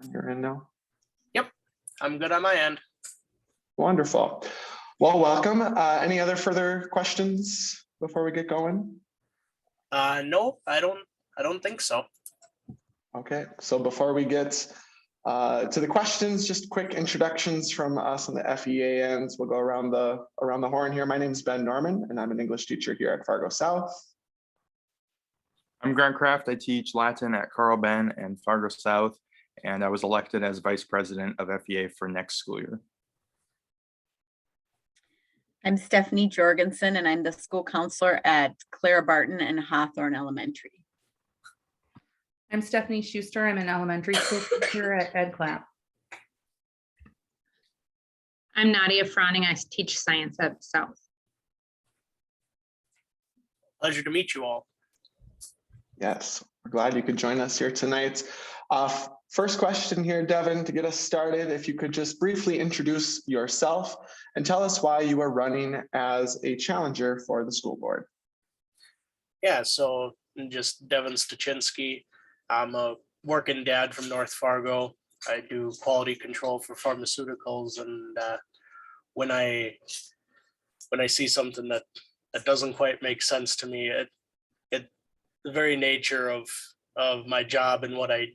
on your end now? Yep, I'm good on my end. Wonderful. Well, welcome. Any other further questions before we get going? No, I don't think so. Okay, so before we get to the questions, just quick introductions from us on the FEA ends. We'll go around the horn here. My name is Ben Norman, and I'm an English teacher here at Fargo South. I'm Grant Kraft. I teach Latin at Carl Ben and Fargo South, and I was elected as vice president of FEA for next school year. I'm Stephanie Jorgensen, and I'm the school counselor at Clara Barton and Hawthorne Elementary. I'm Stephanie Schuster. I'm an elementary school teacher at Ed Clap. I'm Nadia Froning. I teach science at South. Pleasure to meet you all. Yes, we're glad you could join us here tonight. First question here, Deven, to get us started, if you could just briefly introduce yourself and tell us why you are running as a challenger for the school board. Yeah, so I'm just Deven Styczynski. I'm a working dad from North Fargo. I do quality control for pharmaceuticals, and when I see something that doesn't quite make sense to me, the very nature of my job and what I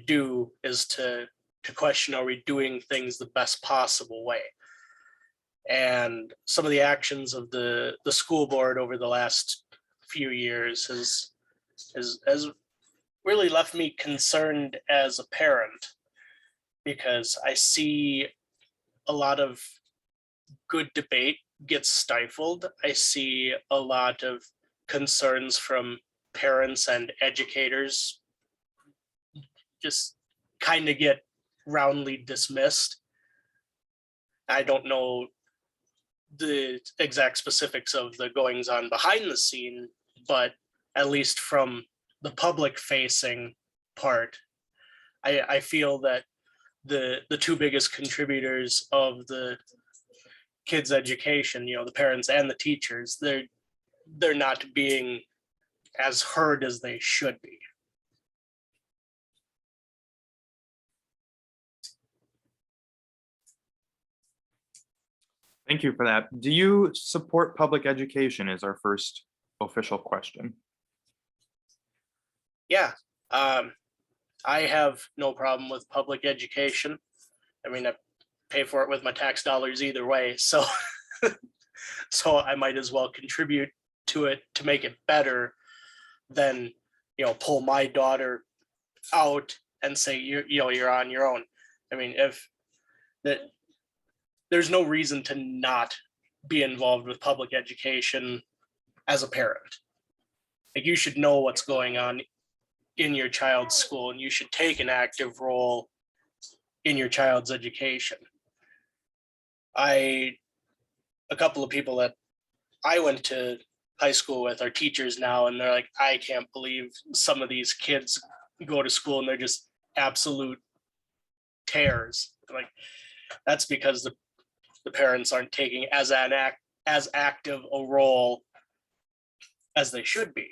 do is to question, are we doing things the best possible way? And some of the actions of the school board over the last few years has really left me concerned as a parent, because I see a lot of good debate get stifled. I see a lot of concerns from parents and educators just kind of get roundly dismissed. I don't know the exact specifics of the goings on behind the scene, but at least from the public facing part, I feel that the two biggest contributors of the kids' education, the parents and the teachers, they're not being as heard as they should be. Thank you for that. Do you support public education is our first official question. Yeah, I have no problem with public education. I mean, I pay for it with my tax dollars either way, so so I might as well contribute to it to make it better than pull my daughter out and say you're on your own. I mean, there's no reason to not be involved with public education as a parent. Like, you should know what's going on in your child's school, and you should take an active role in your child's education. A couple of people that I went to high school with are teachers now, and they're like, I can't believe some of these kids go to school and they're just absolute tears. Like, that's because the parents aren't taking as active a role as they should be.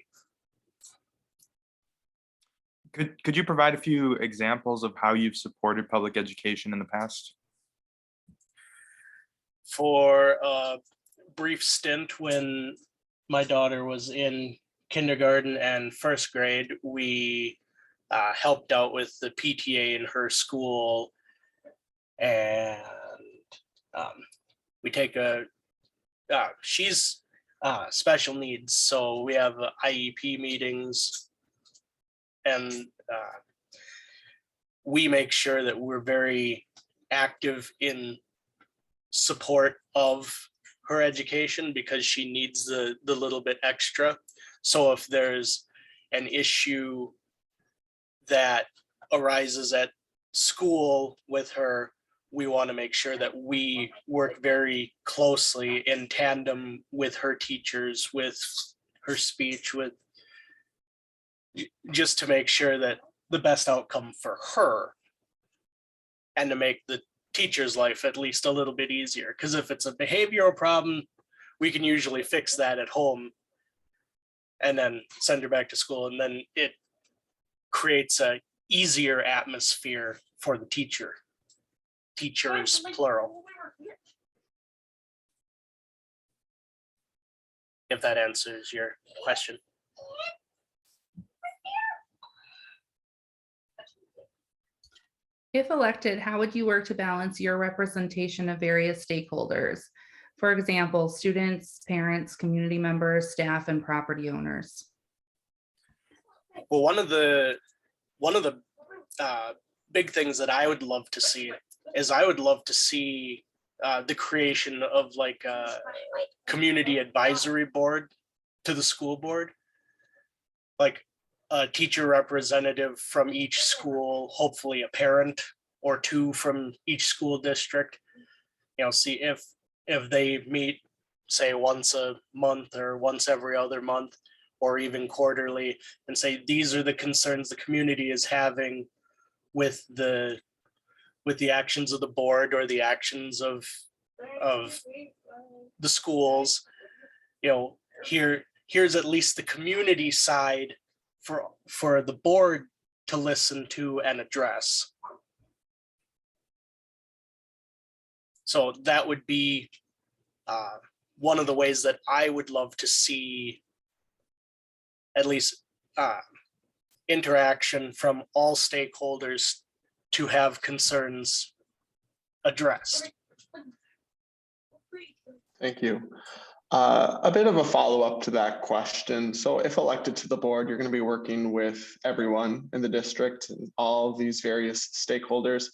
Could you provide a few examples of how you've supported public education in the past? For a brief stint when my daughter was in kindergarten and first grade, we helped out with the PTA in her school, and we take she's special needs, so we have IEP meetings, and we make sure that we're very active in support of her education, because she needs the little bit extra. So if there's an issue that arises at school with her, we want to make sure that we work very closely in tandem with her teachers, with her speech, with just to make sure that the best outcome for her, and to make the teacher's life at least a little bit easier. Because if it's a behavioral problem, we can usually fix that at home and then send her back to school. And then it creates a easier atmosphere for the teachers plural. If that answers your question. If elected, how would you work to balance your representation of various stakeholders? For example, students, parents, community members, staff, and property owners. Well, one of the big things that I would love to see is I would love to see the creation of like a community advisory board to the school board, like a teacher representative from each school, hopefully a parent or two from each school district. You know, see if they meet, say, once a month or once every other month, or even quarterly, and say these are the concerns the community is having with the actions of the board or the actions of the schools. You know, here's at least the community side for the board to listen to and address. So that would be one of the ways that I would love to see at least interaction from all stakeholders to have concerns addressed. Thank you. A bit of a follow-up to that question. So if elected to the board, you're going to be working with everyone in the district and all these various stakeholders.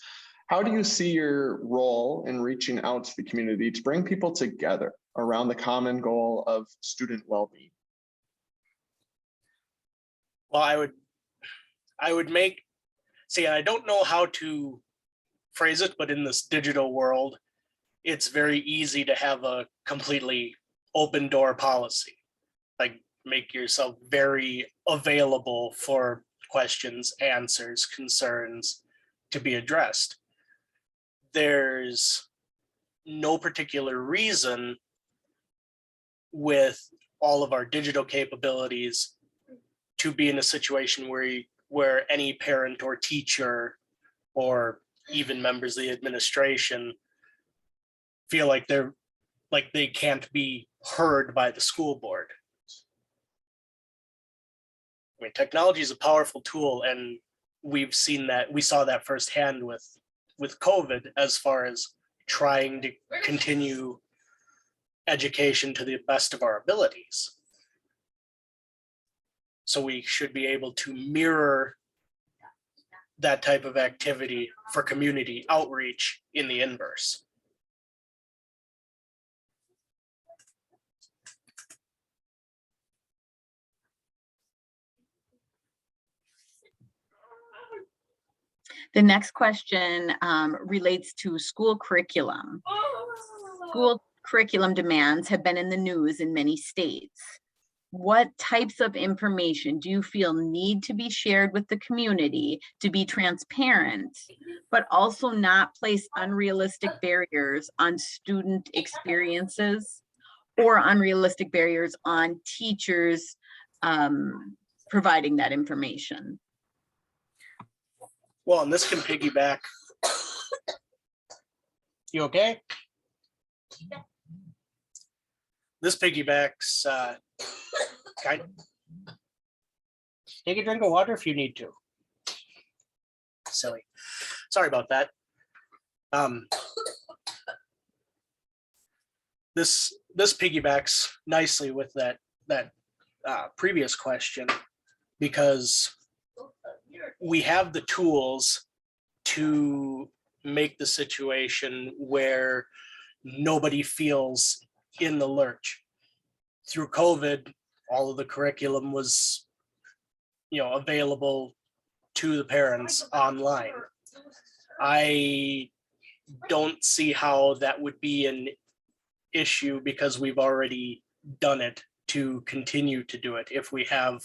How do you see your role in reaching out to the community to bring people together around the common goal of student well-being? Well, I would I don't know how to phrase it, but in this digital world, it's very easy to have a completely open door policy. Like, make yourself very available for questions, answers, concerns to be addressed. There's no particular reason with all of our digital capabilities to be in a situation where any parent or teacher or even members of the administration feel like they can't be heard by the school board. I mean, technology is a powerful tool, and we saw that firsthand with COVID, as far as trying to continue education to the best of our abilities. So we should be able to mirror that type of activity for community outreach in the inverse. The next question relates to school curriculum. School curriculum demands have been in the news in many states. What types of information do you feel need to be shared with the community to be transparent, but also not place unrealistic barriers on student experiences or unrealistic barriers on teachers providing that information? Well, and this can piggyback. You okay? This piggybacks. Take a drink of water if you need to. Silly. Sorry about that. This piggybacks nicely with that previous question, because we have the tools to make the situation where nobody feels in the lurch. Through COVID, all of the curriculum was, available to the parents online. I don't see how that would be an issue, because we've already done it to continue to do it if we have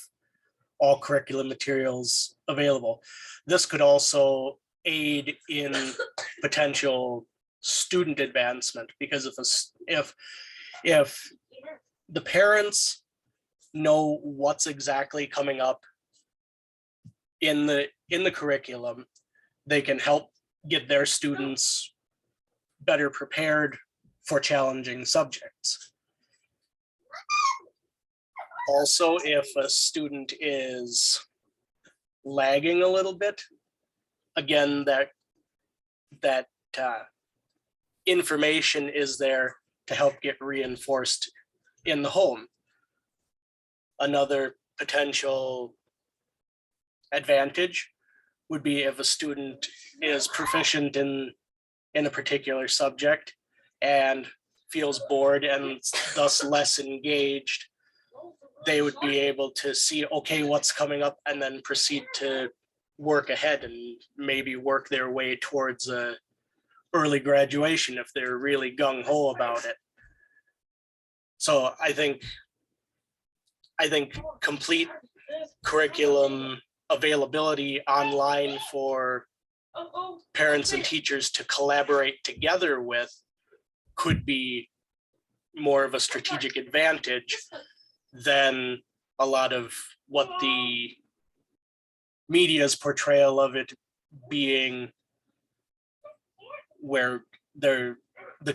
all curriculum materials available. This could also aid in potential student advancement, because if the parents know what's exactly coming up in the curriculum, they can help get their students better prepared for challenging subjects. Also, if a student is lagging a little bit, again, that information is there to help get reinforced in the home. Another potential advantage would be if a student is proficient in a particular subject and feels bored and thus less engaged, they would be able to see, okay, what's coming up, and then proceed to work ahead and maybe work their way towards a early graduation if they're really gung-ho about it. So I think complete curriculum availability online for parents and teachers to collaborate together with could be more of a strategic advantage than a lot of what the media's portrayal of it being, where the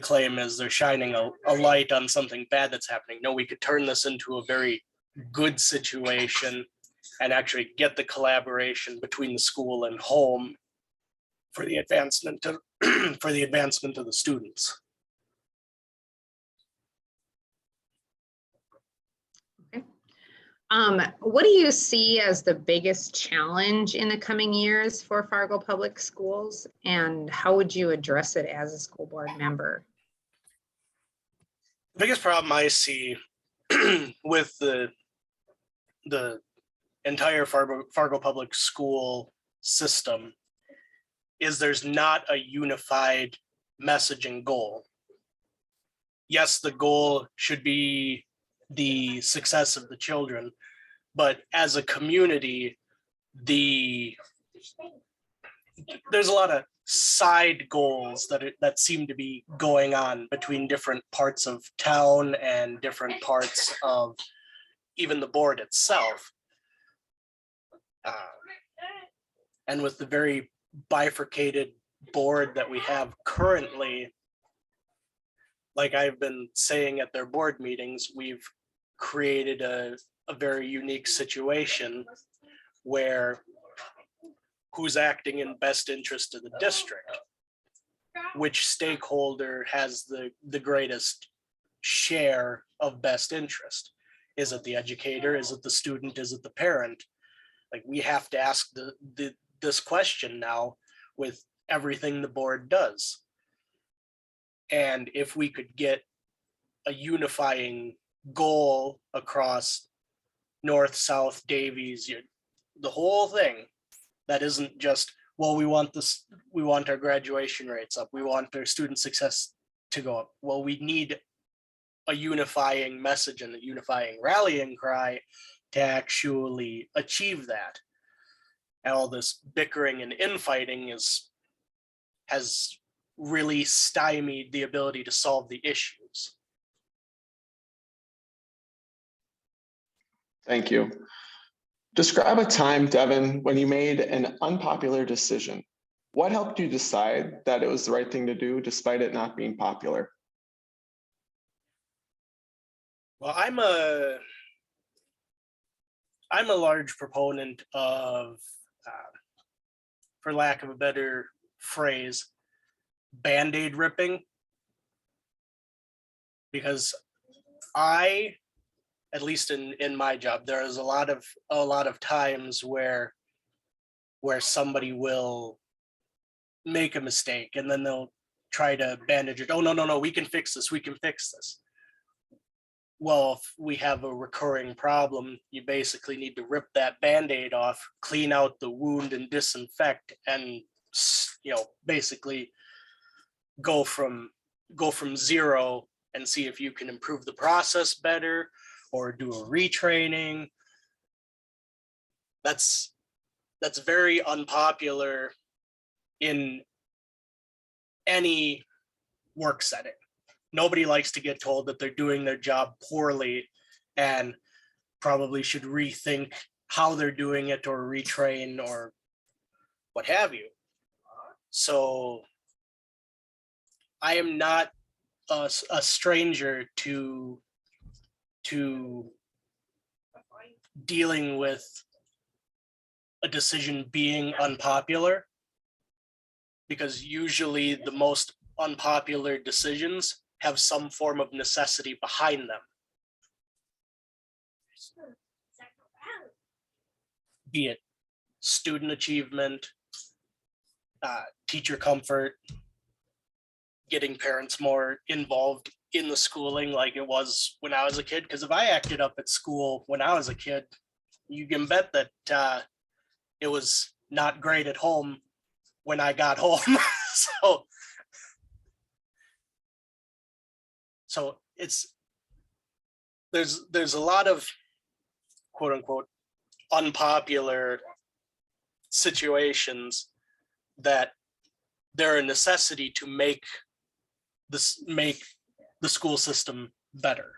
claim is they're shining a light on something bad that's happening. No, we could turn this into a very good situation and actually get the collaboration between the school and home for the advancement of for the advancement of the students. What do you see as the biggest challenge in the coming years for Fargo Public Schools, and how would you address it as a school board member? The biggest problem I see with the entire Fargo Public School system is there's not a unified message and goal. Yes, the goal should be the success of the children, but as a community, there's a lot of side goals that seem to be going on between different parts of town and different parts of even the board itself. And with the very bifurcated board that we have currently, like I've been saying at their board meetings, we've created a very unique situation where who's acting in best interest of the district, which stakeholder has the greatest share of best interest. Is it the educator? Is it the student? Is it the parent? Like, we have to ask this question now with everything the board does. And if we could get a unifying goal across North, South, Davies, the whole thing, that isn't just, well, we want our graduation rates up, we want our student success to go up. Well, we need a unifying message and a unifying rallying cry to actually achieve that. And all this bickering and infighting has really stymied the ability to solve the issues. Thank you. Describe a time, Deven, when you made an unpopular decision. What helped you decide that it was the right thing to do despite it not being popular? Well, I'm a large proponent of, for lack of a better phrase, Band-Aid ripping, because at least in my job, there is a lot of times where somebody will make a mistake and then they'll try to bandage it. Oh, no, we can fix this. Well, if we have a recurring problem, you basically need to rip that Band-Aid off, clean out the wound and disinfect, and basically go from zero and see if you can improve the process better or do a retraining. That's very unpopular in any work setting. Nobody likes to get told that they're doing their job poorly and probably should rethink how they're doing it or retrain or what have you. So I am not a stranger to dealing with a decision being unpopular, because usually the most unpopular decisions have some form of necessity behind them. Be it student achievement, teacher comfort, getting parents more involved in the schooling like it was when I was a kid. Because if I acted up at school when I was a kid, you can bet that it was not great at home when I got home. So there's a lot of quote unquote unpopular situations that they're a necessity to make the school system better.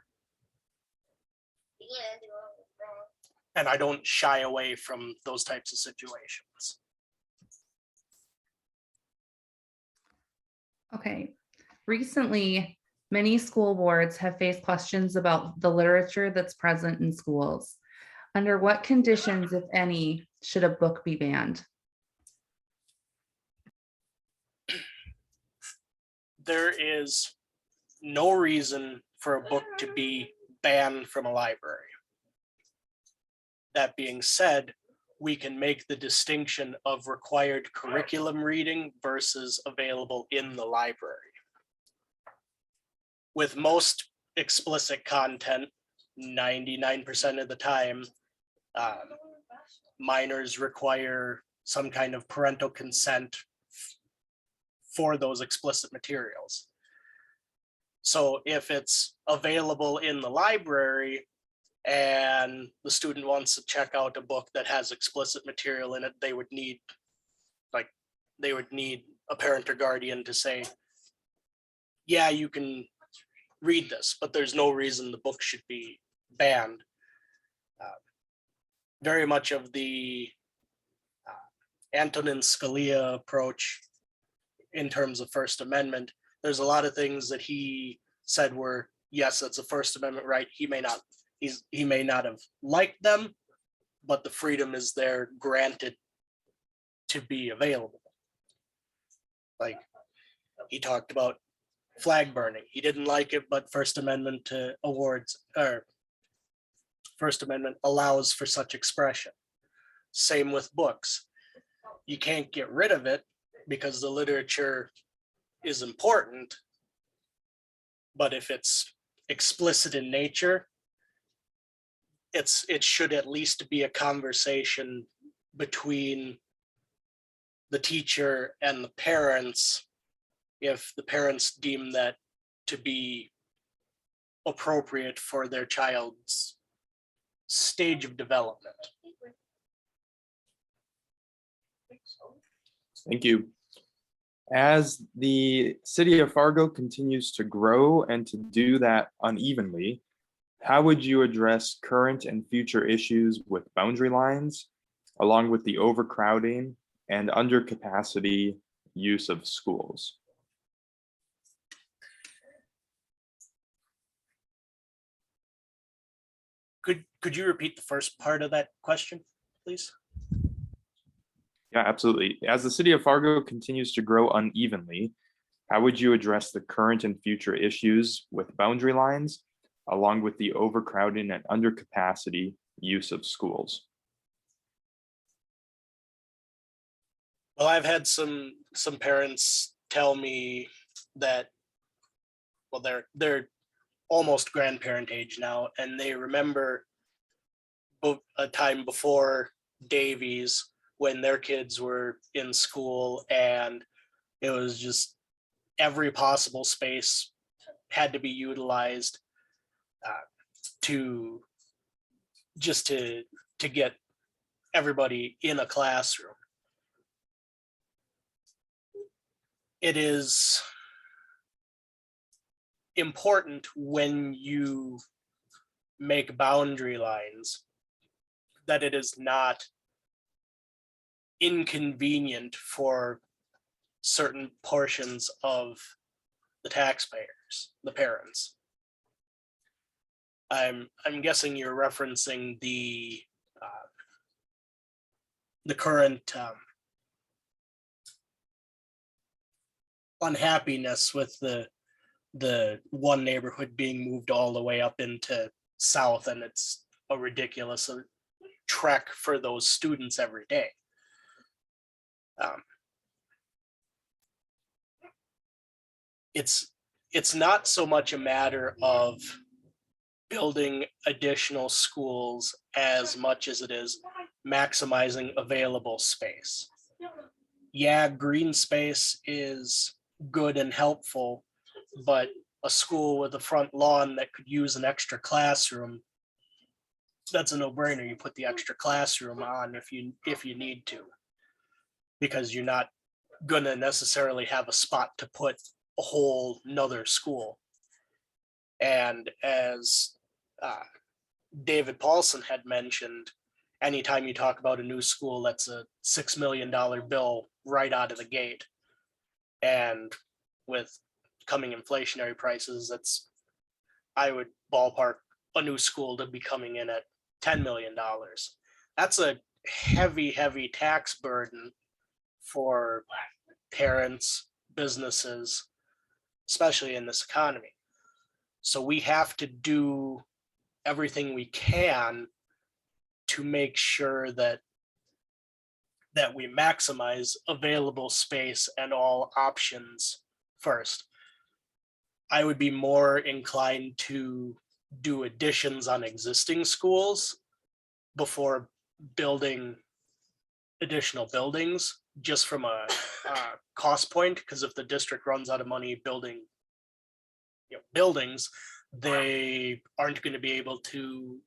And I don't shy away from those types of situations. Okay. Recently, many school boards have faced questions about the literature that's present in schools. Under what conditions, if any, should a book be banned? There is no reason for a book to be banned from a library. That being said, we can make the distinction of required curriculum reading versus available in the library. With most explicit content, 99% of the time, minors require some kind of parental consent for those explicit materials. So if it's available in the library and the student wants to check out a book that has explicit material in it, they would need a parent or guardian to say, yeah, you can read this, but there's no reason the book should be banned. Very much of the Antonin Scalia approach in terms of First Amendment, there's a lot of things that he said were, yes, that's a First Amendment right. He may not have liked them, but the freedom is there granted to be available. Like he talked about flag burning. He didn't like it, but First Amendment First Amendment allows for such expression. Same with books. You can't get rid of it because the literature is important, but if it's explicit in nature, it should at least be a conversation between the teacher and the parents if the parents deem that to be appropriate for their child's stage of development. Thank you. As the city of Fargo continues to grow and to do that unevenly, how would you address current and future issues with boundary lines, along with the overcrowding and undercapacity use of schools? Could you repeat the first part of that question, please? Yeah, absolutely. As the city of Fargo continues to grow unevenly, how would you address the current and future issues with boundary lines, along with the overcrowding and undercapacity use of schools? Well, I've had some parents tell me that, well, they're almost grandparent age now, and they remember a time before Davies when their kids were in school, and it was just every possible space had to be utilized to get everybody in a classroom. It is important when you make boundary lines that it is not inconvenient for certain portions of the taxpayers, the parents. I'm guessing you're referencing the current unhappiness with the one neighborhood being moved all the way up into south, and it's a ridiculous trek for those students every day. It's not so much a matter of building additional schools as much as it is maximizing available space. Yeah, green space is good and helpful, but a school with a front lawn that could use an extra classroom, that's a no-brainer. You put the extra classroom on if you need to, because you're not gonna necessarily have a spot to put a whole nother school. And as David Paulson had mentioned, anytime you talk about a new school, that's a $6 million bill right out of the gate. And with coming inflationary prices, I would ballpark a new school to be coming in at $10 million. That's a heavy, heavy tax burden for parents, businesses, especially in this economy. So we have to do everything we can to make sure that we maximize available space and all options first. I would be more inclined to do additions on existing schools before building additional buildings, just from a cost point, because if the district runs out of money building buildings, they aren't going to be able to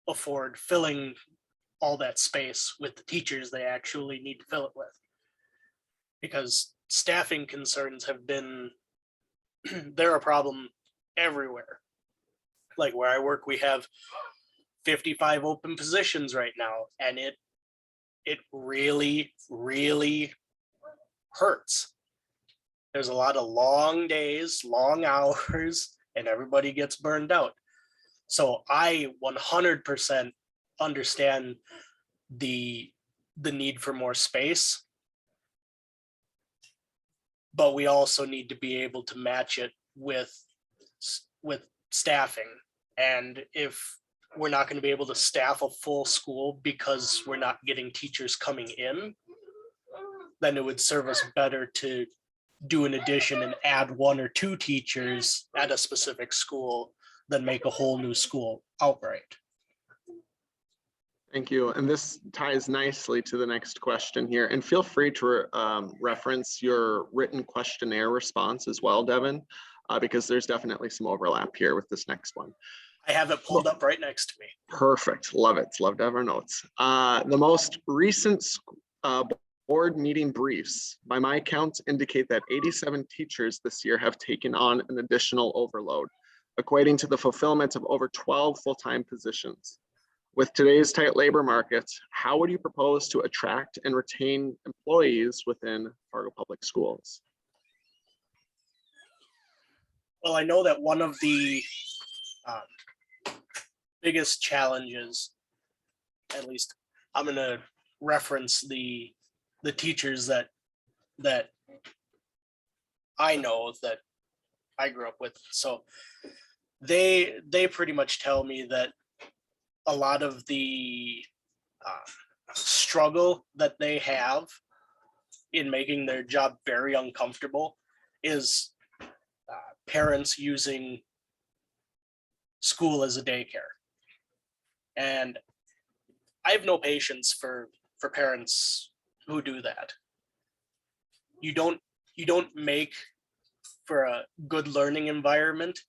afford filling all that space with the teachers they actually need to fill it with. Because staffing concerns have been, they're a problem everywhere. Like where I work, we have 55 open positions right now, and it really, really hurts. There's a lot of long days, long hours, and everybody gets burned out. So I 100% understand the need for more space, but we also need to be able to match it with staffing. And if we're not going to be able to staff a full school because we're not getting teachers coming in, then it would serve us better to do an addition and add 1 or 2 teachers at a specific school than make a whole new school outright. Thank you. And this ties nicely to the next question here. And feel free to reference your written questionnaire response as well, Deven, because there's definitely some overlap here with this next one. I have it pulled up right next to me. Perfect. Love it. Love to have our notes. The most recent board meeting briefs, by my count, indicate that 87 teachers this year have taken on an additional overload, equating to the fulfillment of over 12 full-time positions. With today's tight labor market, how would you propose to attract and retain employees within Fargo Public Schools? Well, I know that one of the biggest challenges, at least I'm going to reference the teachers that I know, that I grew up with. So they pretty much tell me that a lot of the struggle that they have in making their job very uncomfortable is parents using school as a daycare. And I have no patience for parents who do that. You don't make for a good learning environment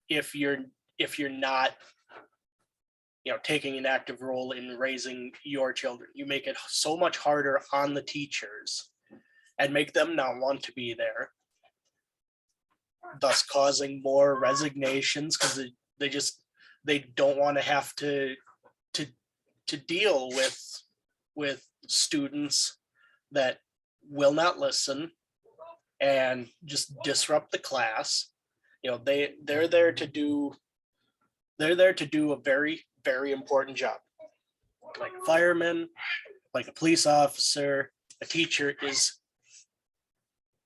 if you're not taking an active role in raising your children. You make it so much harder on the teachers and make them not want to be there, thus causing more resignations because they don't want to have to to deal with students that will not listen and just disrupt the class. You know, they're there to do a very, very important job. Like a fireman, like a police officer, a teacher is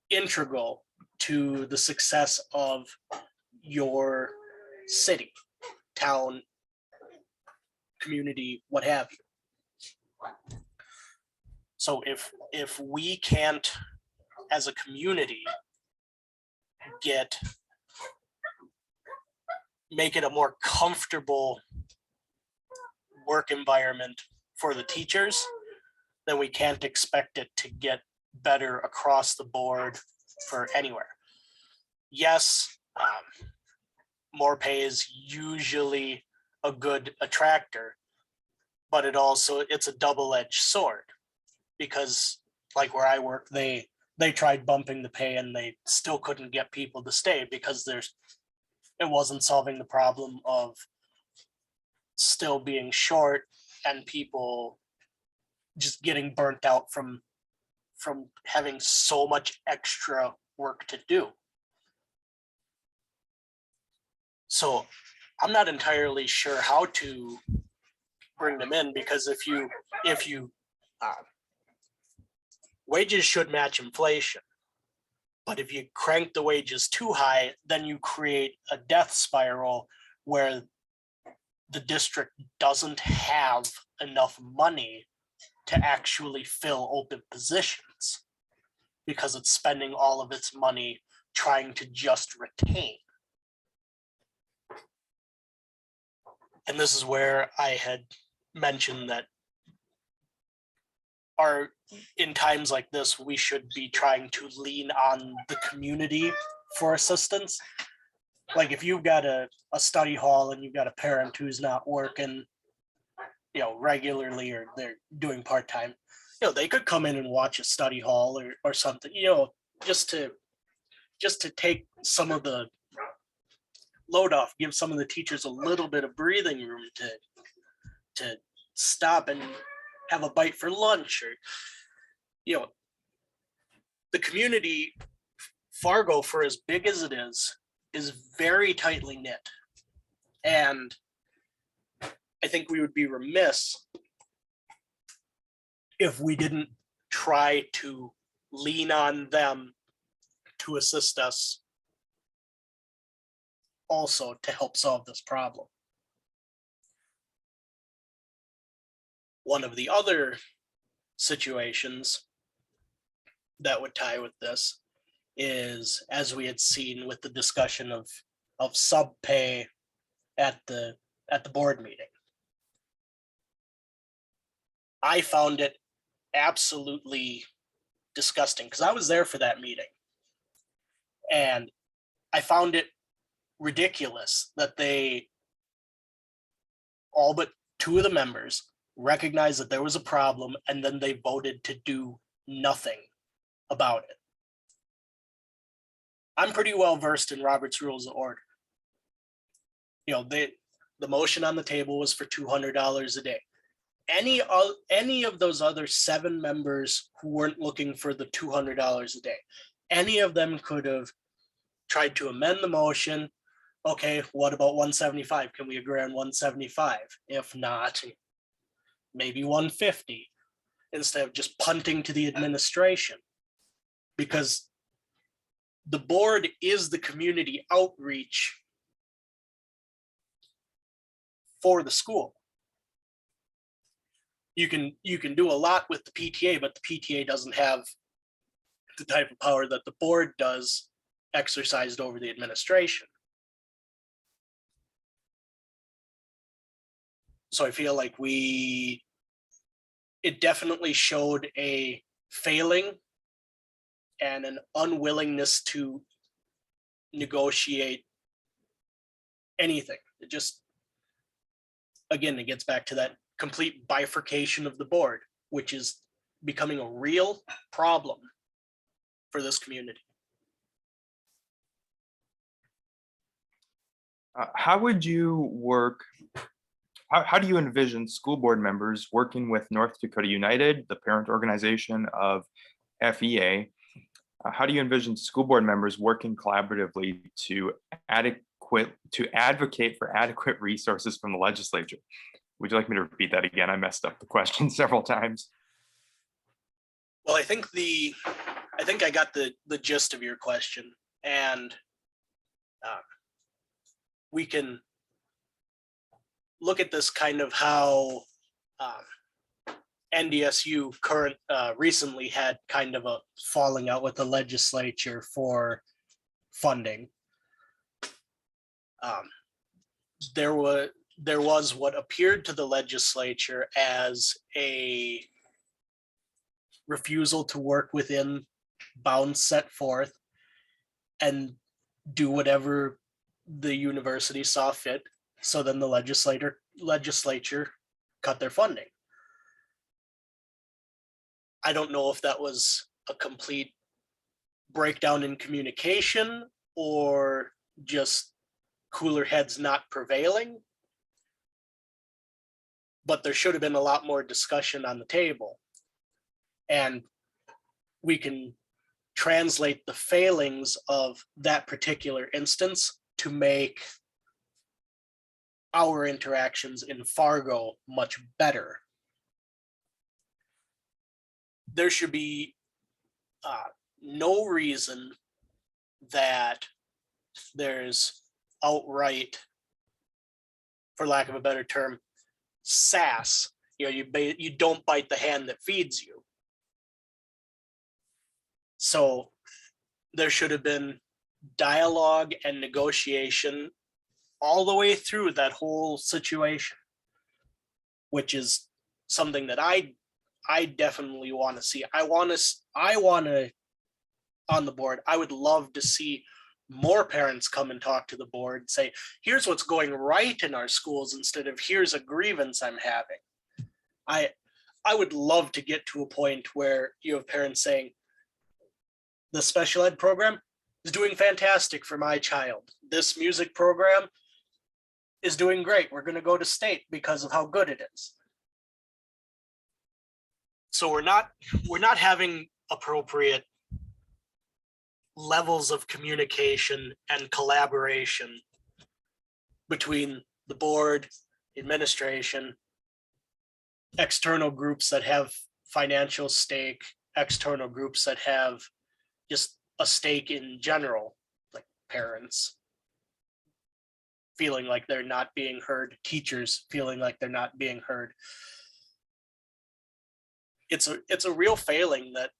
integral to the success of your city, town, community, what have you. So if we can't, as a community, make it a more comfortable work environment for the teachers, then we can't expect it to get better across the board for anywhere. Yes, more pay is usually a good attractor, but it's a double-edged sword, because like where I work, they tried bumping the pay and they still couldn't get people to stay because it wasn't solving the problem of still being short and people just getting burnt out from having so much extra work to do. So I'm not entirely sure how to bring them in, because if you wages should match inflation, but if you crank the wages too high, then you create a death spiral where the district doesn't have enough money to actually fill open positions, because it's spending all of its money trying to just retain. And this is where I had mentioned that in times like this, we should be trying to lean on the community for assistance. Like if you've got a study hall and you've got a parent who's not working, regularly, or they're doing part-time, they could come in and watch a study hall or something, just to take some of the load off, give some of the teachers a little bit of breathing room to stop and have a bite for lunch. Or the community, Fargo, for as big as it is very tightly knit, and I think we would be remiss if we didn't try to lean on them to assist us also to help solve this problem. One of the other situations that would tie with this is, as we had seen with the discussion of sub pay at the board meeting. I found it absolutely disgusting, because I was there for that meeting, and I found it ridiculous that all but two of the members recognized that there was a problem, and then they voted to do nothing about it. I'm pretty well versed in Robert's Rules of Order. The motion on the table was for $200 a day. Any of those other 7 members who weren't looking for the $200 a day, any of them could have tried to amend the motion. Okay, what about 175? Can we agree on 175? If not, maybe 150, instead of just punting to the administration. Because the board is the community outreach for the school. You can do a lot with the PTA, but the PTA doesn't have the type of power that the board does exercised over the administration. So I feel like it definitely showed a failing and an unwillingness to negotiate anything. It just, again, it gets back to that complete bifurcation of the board, which is becoming a real problem for this community. How would you work how do you envision school board members working with North Dakota United, the parent organization of FEA? How do you envision school board members working collaboratively to advocate for adequate resources from the legislature? Would you like me to repeat that again? I messed up the question several times. Well, I think I got the gist of your question, and we can look at this kind of how NDSU recently had kind of a falling out with the legislature for funding. There was what appeared to the legislature as a refusal to work within bounds set forth and do whatever the university saw fit. So then the legislature cut their funding. I don't know if that was a complete breakdown in communication or just cooler heads not prevailing, but there should have been a lot more discussion on the table. And we can translate the failings of that particular instance to make our interactions in Fargo much better. There should be no reason that there's outright, for lack of a better term, sass. You don't bite the hand that feeds you. So there should have been dialogue and negotiation all the way through that whole situation, which is something that I definitely want to see. I want to on the board. I would love to see more parents come and talk to the board, say, here's what's going right in our schools instead of here's a grievance I'm having. I would love to get to a point where you have parents saying, the special ed program is doing fantastic for my child. This music program is doing great. We're going to go to state because of how good it is. So we're not having appropriate levels of communication and collaboration between the board, administration, external groups that have financial stake, external groups that have just a stake in general, like parents feeling like they're not being heard, teachers feeling like they're not being heard. It's a real failing that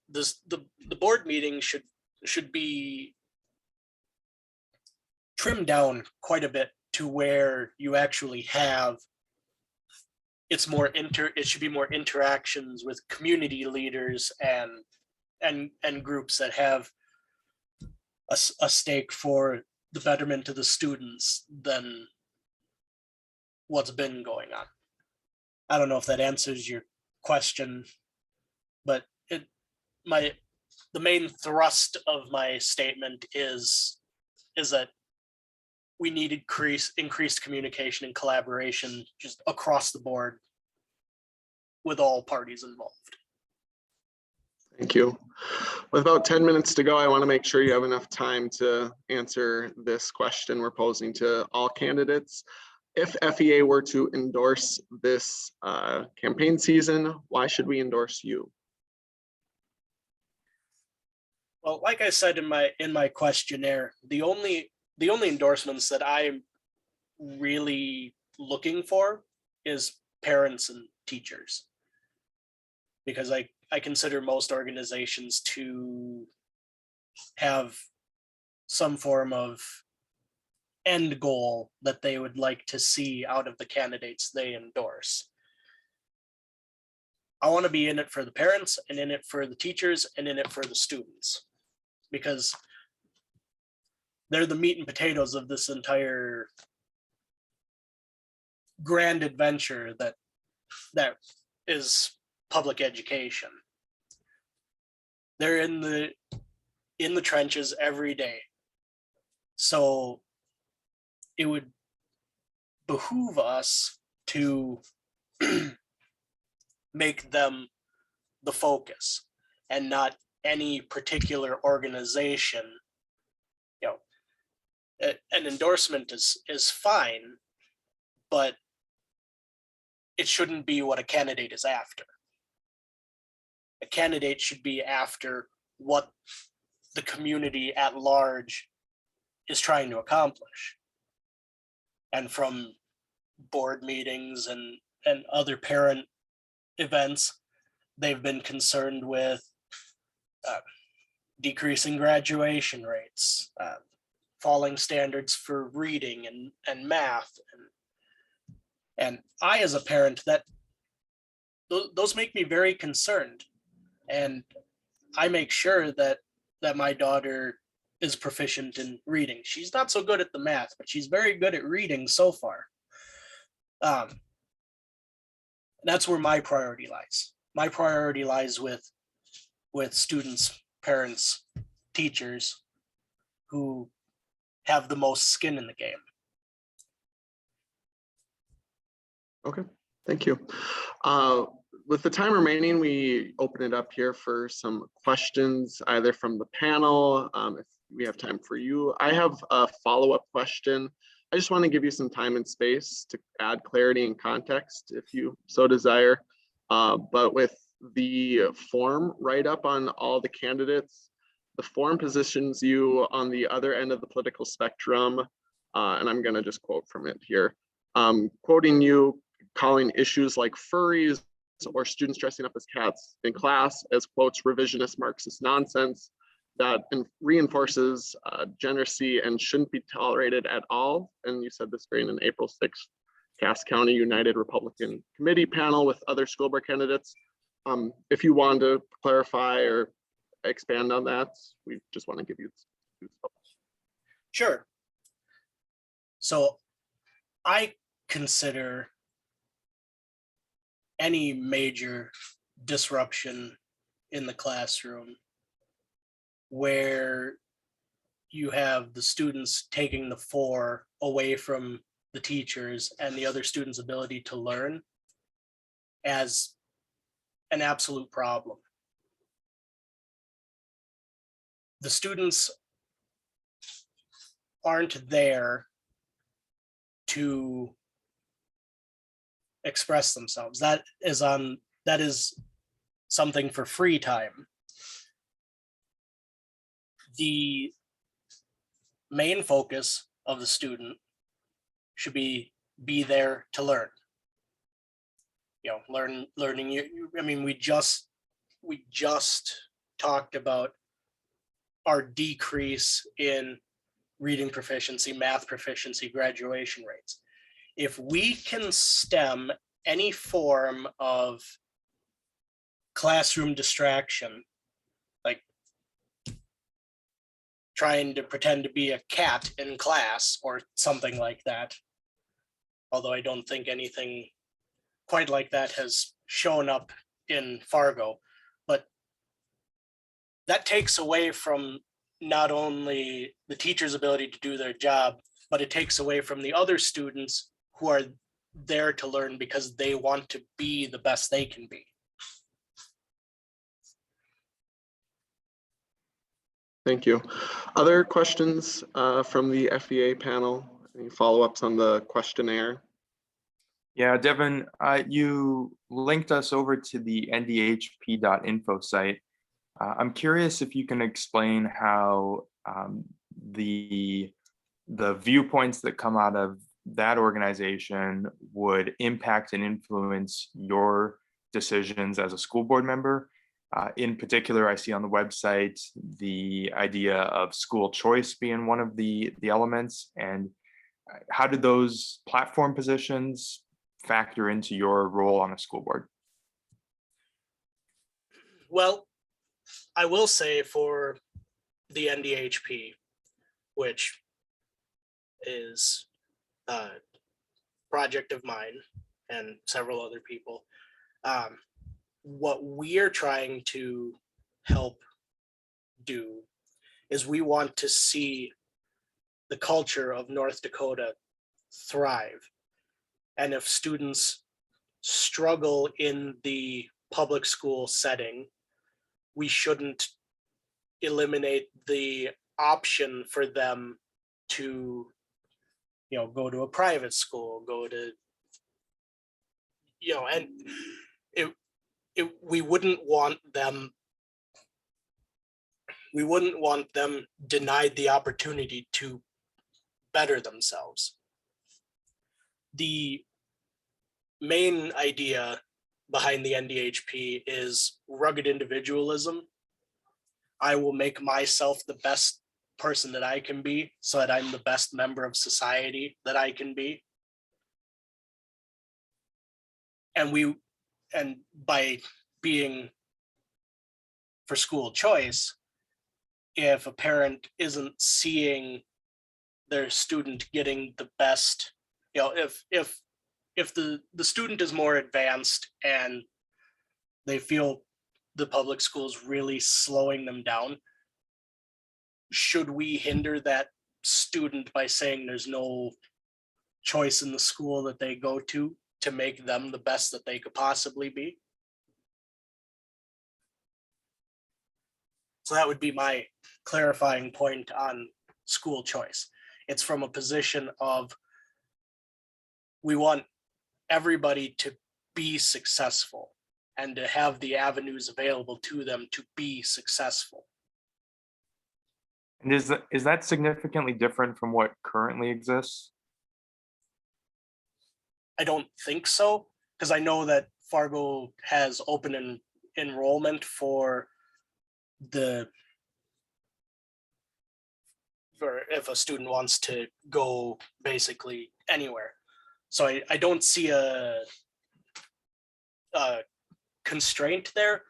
the board meeting should be trimmed down quite a bit to where you actually have it should be more interactions with community leaders and groups that have a stake for the betterment of the students than what's been going on. I don't know if that answers your question, but the main thrust of my statement is that we need increased communication and collaboration just across the board with all parties involved. Thank you. With about 10 minutes to go, I want to make sure you have enough time to answer this question we're posing to all candidates. If FEA were to endorse this campaign season, why should we endorse you? Well, like I said in my questionnaire, the only endorsements that I'm really looking for is parents and teachers, because I consider most organizations to have some form of end goal that they would like to see out of the candidates they endorse. I want to be in it for the parents and in it for the teachers and in it for the students, because they're the meat and potatoes of this entire grand adventure that is public education. They're in the trenches every day. So it would behoove us to make them the focus and not any particular organization. You know, an endorsement is fine, but it shouldn't be what a candidate is after. A candidate should be after what the community at large is trying to accomplish. And from board meetings and other parent events, they've been concerned with decreasing graduation rates, falling standards for reading and math. And I, as a parent, those make me very concerned. And I make sure that my daughter is proficient in reading. She's not so good at the math, but she's very good at reading so far. That's where my priority lies. My priority lies with students, parents, teachers who have the most skin in the game. Okay, thank you. With the time remaining, we open it up here for some questions, either from the panel, if we have time for you. I have a follow-up question. I just want to give you some time and space to add clarity and context if you so desire. But with the form right up on all the candidates, the form positions you on the other end of the political spectrum. And I'm going to just quote from it here. Quoting you, calling issues like furries or students dressing up as cats in class as, quotes, revisionist Marxist nonsense that reinforces degeneracy and shouldn't be tolerated at all. And you said this during an April 6th Cass County United Republican Committee panel with other school board candidates. If you want to clarify or expand on that, we just want to give you this. Sure. So I consider any major disruption in the classroom where you have the students taking the fore away from the teachers and the other students' ability to learn as an absolute problem. The students aren't there to express themselves. That is something for free time. The main focus of the student should be there to learn. You know, learning. I mean, we just talked about our decrease in reading proficiency, math proficiency, graduation rates. If we can stem any form of classroom distraction, like trying to pretend to be a cat in class or something like that, although I don't think anything quite like that has shown up in Fargo, but that takes away from not only the teacher's ability to do their job, but it takes away from the other students who are there to learn because they want to be the best they can be. Thank you. Other questions from the FEA panel? Any follow-ups on the questionnaire? Yeah, Devin, you linked us over to the ndhp.info site. I'm curious if you can explain how the viewpoints that come out of that organization would impact and influence your decisions as a school board member. In particular, I see on the website the idea of school choice being one of the elements. And how do those platform positions factor into your role on a school board? Well, I will say for the NDHP, which is a project of mine and several other people, what we're trying to help do is we want to see the culture of North Dakota thrive. And if students struggle in the public school setting, we shouldn't eliminate the option for them to, go to a private school, go to, and we wouldn't want them denied the opportunity to better themselves. The main idea behind the NDHP is rugged individualism. I will make myself the best person that I can be so that I'm the best member of society that I can be. And by being for school choice, if a parent isn't seeing their student getting the best, if the student is more advanced and they feel the public schools really slowing them down, should we hinder that student by saying there's no choice in the school that they go to make them the best that they could possibly be? So that would be my clarifying point on school choice. It's from a position of we want everybody to be successful and to have the avenues available to them to be successful. And is that significantly different from what currently exists? I don't think so, because I know that Fargo has open enrollment for if a student wants to go basically anywhere. So I don't see a constraint there.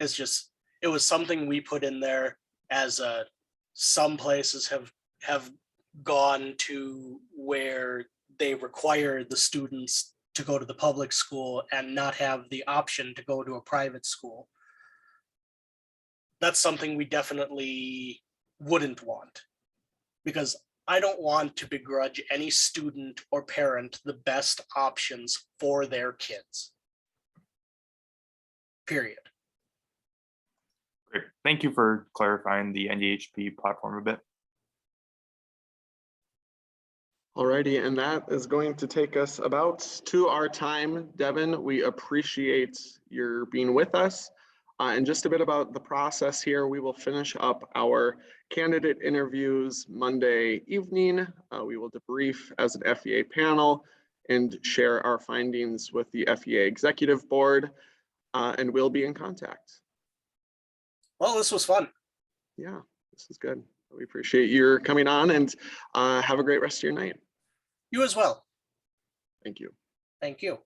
It's just, it was something we put in there as some places have gone to where they require the students to go to the public school and not have the option to go to a private school. That's something we definitely wouldn't want, because I don't want to begrudge any student or parent the best options for their kids. Period. Great. Thank you for clarifying the NDHP platform a bit. Alrighty, and that is going to take us about to our time. Deven, we appreciate your being with us. And just a bit about the process here, we will finish up our candidate interviews Monday evening. We will debrief as an FEA panel and share our findings with the FEA Executive Board, and we'll be in contact. Well, this was fun. Yeah, this is good. We appreciate your coming on, and have a great rest of your night. You as well. Thank you. Thank you.